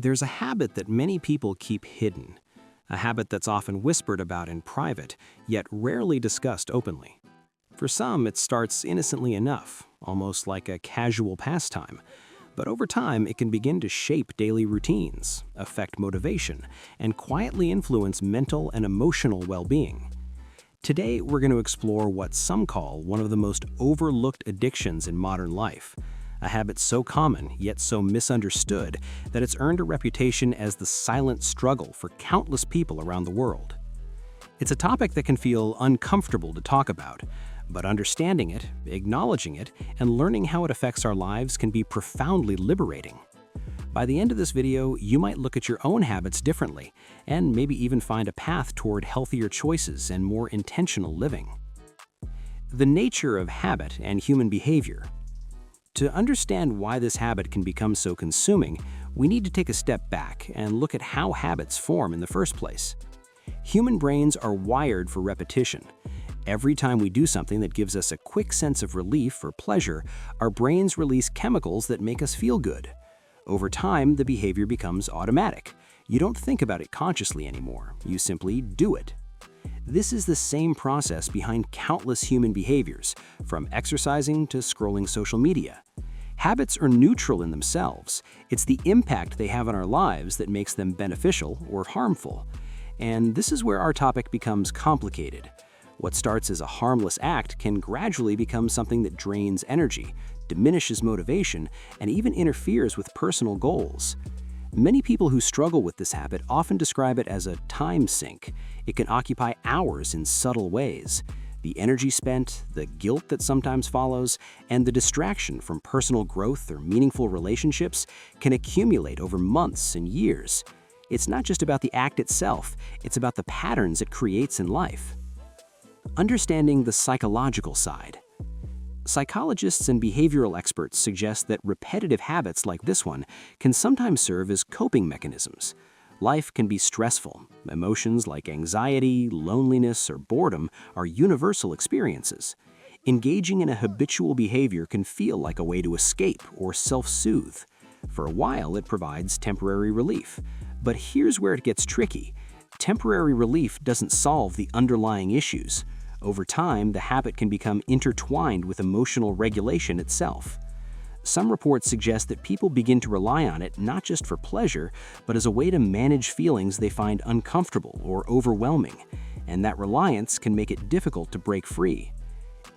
There's a habit that many people keep hidden, a habit that's often whispered about in private, yet rarely discussed openly. For some, it starts innocently enough, almost like a casual pastime. But over time, it can begin to shape daily routines, affect motivation, and quietly influence mental and emotional well-being. Today, we're going to explore what some call one of the most overlooked addictions in modern life, a habit so common yet so misunderstood that it's earned a reputation as the silent struggle for countless people around the world. It's a topic that can feel uncomfortable to talk about, but understanding it, acknowledging it, and learning how it affects our lives can be profoundly liberating. By the end of this video, you might look at your own habits differently and maybe even find a path toward healthier choices and more intentional living. The nature of habit and human behavior. To understand why this habit can become so consuming, we need to take a step back and look at how habits form in the first place. Human brains are wired for repetition. Every time we do something that gives us a quick sense of relief or pleasure, our brains release chemicals that make us feel good. Over time, the behavior becomes automatic. You don't think about it consciously anymore. You simply do it. This is the same process behind countless human behaviors, from exercising to scrolling social media. Habits are neutral in themselves. It's the impact they have on our lives that makes them beneficial or harmful. And this is where our topic becomes complicated. What starts as a harmless act can gradually become something that drains energy, diminishes motivation, and even interferes with personal goals. Many people who struggle with this habit often describe it as a time sink. It can occupy hours in subtle ways. The energy spent, the guilt that sometimes follows, and the distraction from personal growth or meaningful relationships can accumulate over months and years. It's not just about the act itself, it's about the patterns it creates in life. Understanding the psychological side. Psychologists and behavioral experts suggest that repetitive habits like this one can sometimes serve as coping mechanisms. Life can be stressful. Emotions like anxiety, loneliness, or boredom are universal experiences. Engaging in a habitual behavior can feel like a way to escape or self-soothe. For a while, it provides temporary relief. But here's where it gets tricky. Temporary relief doesn't solve the underlying issues. Over time, the habit can become intertwined with emotional regulation itself. Some reports suggest that people begin to rely on it not just for pleasure, but as a way to manage feelings they find uncomfortable or overwhelming, and that reliance can make it difficult to break free.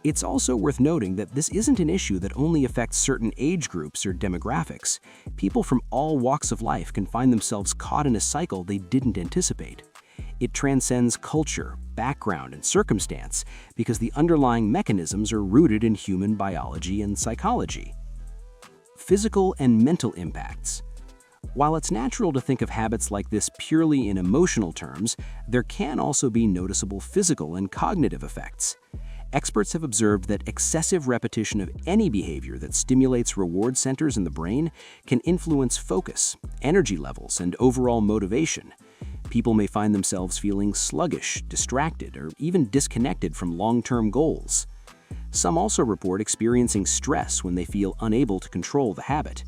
It's also worth noting that this isn't an issue that only affects certain age groups or demographics. People from all walks of life can find themselves caught in a cycle they didn't anticipate. It transcends culture, background, and circumstance because the underlying mechanisms are rooted in human biology and psychology. Physical and mental impacts. While it's natural to think of habits like this purely in emotional terms, there can also be noticeable physical and cognitive effects. Experts have observed that excessive repetition of any behavior that stimulates reward centers in the brain can influence focus, energy levels, and overall motivation. People may find themselves feeling sluggish, distracted, or even disconnected from long-term goals. Some also report experiencing stress when they feel unable to control the habit.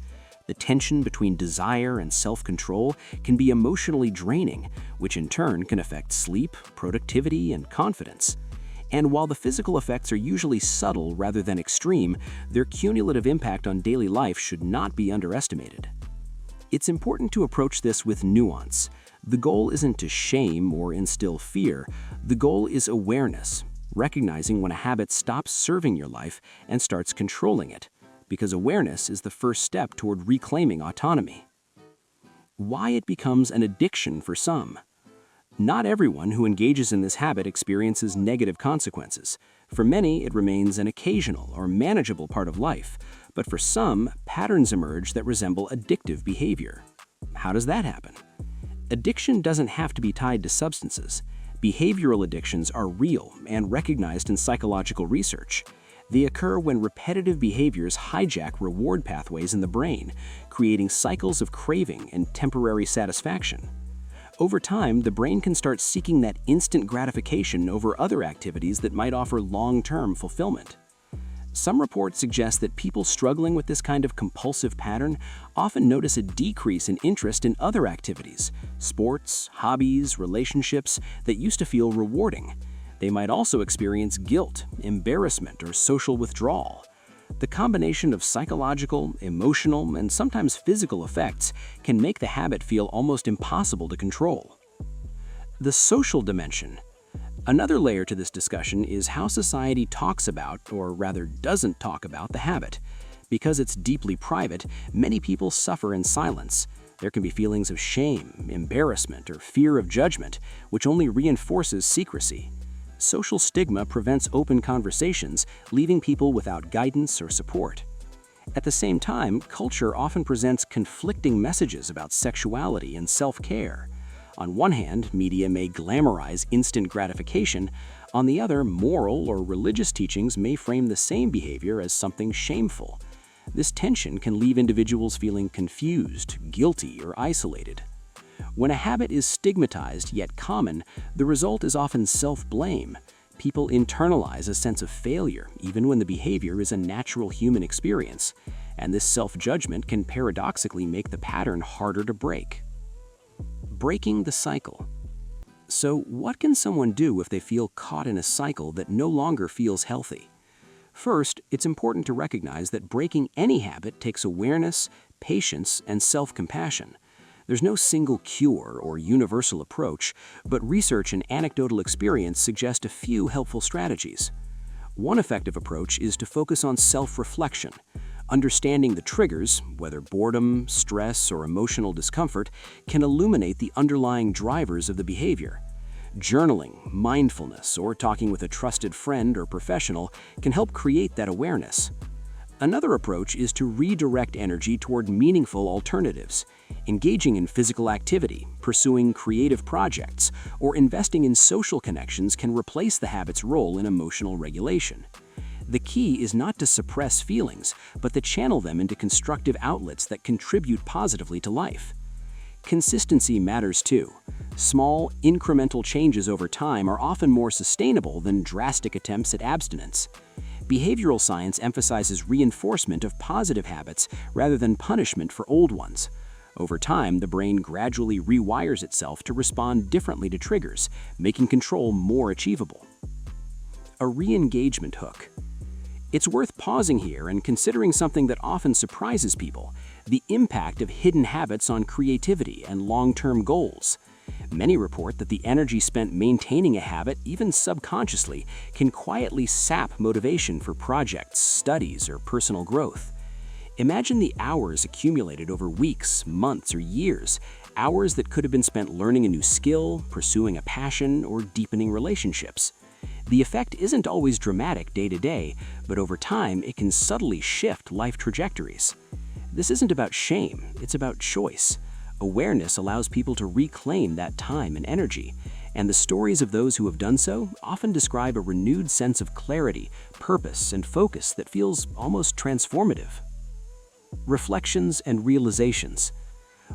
The tension between desire and self-control can be emotionally draining, which in turn can affect sleep, productivity, and confidence. And while the physical effects are usually subtle rather than extreme, their cumulative impact on daily life should not be underestimated. It's important to approach this with nuance. The goal isn't to shame or instill fear. The goal is awareness, recognizing when a habit stops serving your life and starts controlling it, because awareness is the first step toward reclaiming autonomy. Why it becomes an addiction for some. Not everyone who engages in this habit experiences negative consequences. For many, it remains an occasional or manageable part of life, but for some, patterns emerge that resemble addictive behavior. How does that happen? Addiction doesn't have to be tied to substances. Behavioral addictions are real and recognized in psychological research. They occur when repetitive behaviors hijack reward pathways in the brain, creating cycles of craving and temporary satisfaction. Over time, the brain can start seeking that instant gratification over other activities that might offer long-term fulfillment. Some reports suggest that people struggling with this kind of compulsive pattern often notice a decrease in interest in other activities, sports, hobbies, relationships that used to feel rewarding. They might also experience guilt, embarrassment, or social withdrawal. The combination of psychological, emotional, and sometimes physical effects can make the habit feel almost impossible to control. The social dimension. Another layer to this discussion is how society talks about, or rather doesn't talk about, the habit. Because it's deeply private, many people suffer in silence. There can be feelings of shame, embarrassment, or fear of judgment, which only reinforces secrecy. Social stigma prevents open conversations, leaving people without guidance or support. At the same time, culture often presents conflicting messages about sexuality and self-care. On one hand, media may glamorize instant gratification. On the other, moral or religious teachings may frame the same behavior as something shameful. This tension can leave individuals feeling confused, guilty, or isolated. When a habit is stigmatized yet common, the result is often self-blame. People internalize a sense of failure, even when the behavior is a natural human experience. And this self-judgment can paradoxically make the pattern harder to break. Breaking the cycle. So, what can someone do if they feel caught in a cycle that no longer feels healthy? First, it's important to recognize that breaking any habit takes awareness, patience, and self-compassion. There's no single cure or universal approach, but research and anecdotal experience suggest a few helpful strategies. One effective approach is to focus on self-reflection. Understanding the triggers, whether boredom, stress, or emotional discomfort, can illuminate the underlying drivers of the behavior. Journaling, mindfulness, or talking with a trusted friend or professional can help create that awareness. Another approach is to redirect energy toward meaningful alternatives. Engaging in physical activity, pursuing creative projects, or investing in social connections can replace the habit's role in emotional regulation. The key is not to suppress feelings, but to channel them into constructive outlets that contribute positively to life. Consistency matters too. Small, incremental changes over time are often more sustainable than drastic attempts at abstinence. Behavioral science emphasizes reinforcement of positive habits rather than punishment for old ones. Over time, the brain gradually rewires itself to respond differently to triggers, making control more achievable. A re-engagement hook. It's worth pausing here and considering something that often surprises people: the impact of hidden habits on creativity and long-term goals. Many report that the energy spent maintaining a habit, even subconsciously, can quietly sap motivation for projects, studies, or personal growth. Imagine the hours accumulated over weeks, months, or years, hours that could have been spent learning a new skill, pursuing a passion, or deepening relationships. The effect isn't always dramatic day to day, but over time it can subtly shift life trajectories. This isn't about shame, it's about choice. Awareness allows people to reclaim that time and energy, and the stories of those who have done so often describe a renewed sense of clarity, purpose, and focus that feels almost transformative. Reflections and realizations.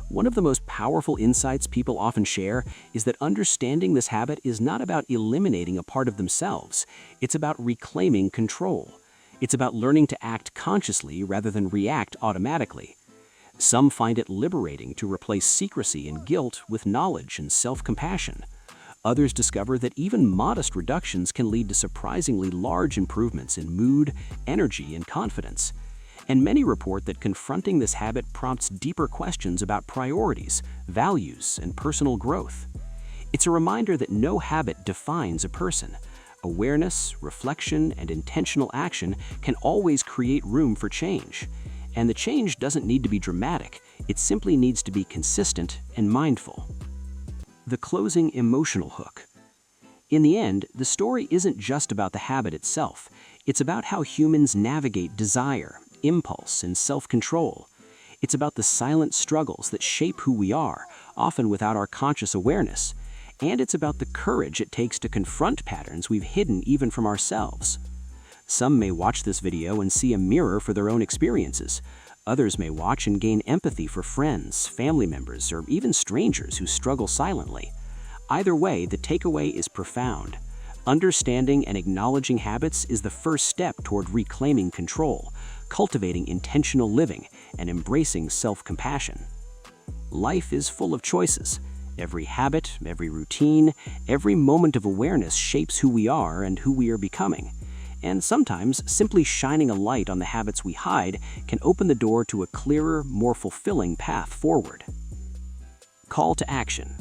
One of the most powerful insights people often share is that understanding this habit is not about eliminating a part of themselves. It's about reclaiming control. It's about learning to act consciously rather than react automatically. Some find it liberating to replace secrecy and guilt with knowledge and self-compassion. Others discover that even modest reductions can lead to surprisingly large improvements in mood, energy, and confidence. And many report that confronting this habit prompts deeper questions about priorities, values, and personal growth. It's a reminder that no habit defines a person. Awareness, reflection, and intentional action can always create room for change. And the change doesn't need to be dramatic, it simply needs to be consistent and mindful. The closing emotional hook. In the end, the story isn't just about the habit itself. It's about how humans navigate desire, impulse, and self-control. It's about the silent struggles that shape who we are, often without our conscious awareness. And it's about the courage it takes to confront patterns we've hidden even from ourselves. Some may watch this video and see a mirror for their own experiences. Others may watch and gain empathy for friends, family members, or even strangers who struggle silently. Either way, the takeaway is profound. Understanding and acknowledging habits is the first step toward reclaiming control, cultivating intentional living, and embracing self-compassion. Life is full of choices. Every habit, every routine, every moment of awareness shapes who we are and who we are becoming. And sometimes, simply shining a light on the habits we hide can open the door to a clearer, more fulfilling path forward. Call to action.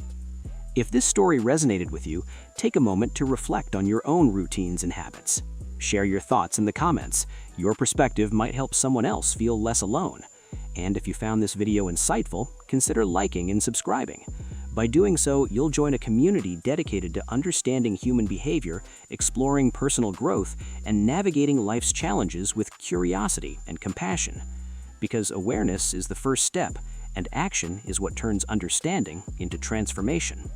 If this story resonated with you, take a moment to reflect on your own routines and habits. Share your thoughts in the comments. Your perspective might help someone else feel less alone. And if you found this video insightful, consider liking and subscribing. By doing so, you'll join a community dedicated to understanding human behavior, exploring personal growth, and navigating life's challenges with curiosity and compassion. Because awareness is the first step, and action is what turns understanding into transformation.